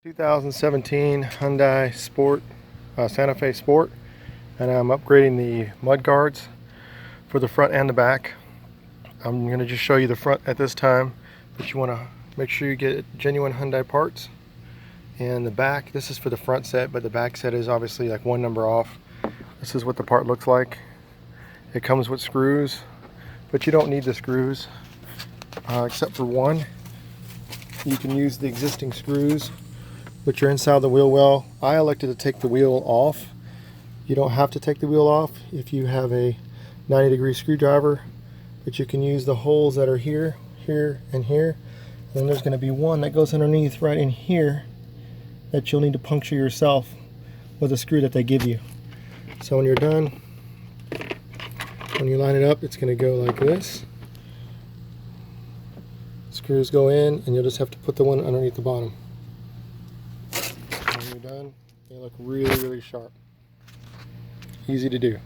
2017 Hyundai Sport, Santa Fe Sport, and I'm upgrading the mud guards for the front and the back. I'm going to just show you the front at this time, but you want to make sure you get genuine Hyundai parts. And the back, this is for the front set, but the back set is obviously like one number off. This is what the part looks like. It comes with screws, but you don't need the screws except for one. You can use the existing screws which are inside the wheel well. I elected to take the wheel off. You don't have to take the wheel off if you have a 90-degree screwdriver, but you can use the holes that are here, here, and here. And then there's going to be one that goes underneath right in here that you'll need to puncture yourself with a screw that they give you. So when you're done, when you line it up, it's going to go like this. Screws go in, and you'll just have to put the one underneath the bottom. When you're done, they look really, really sharp. Easy to do.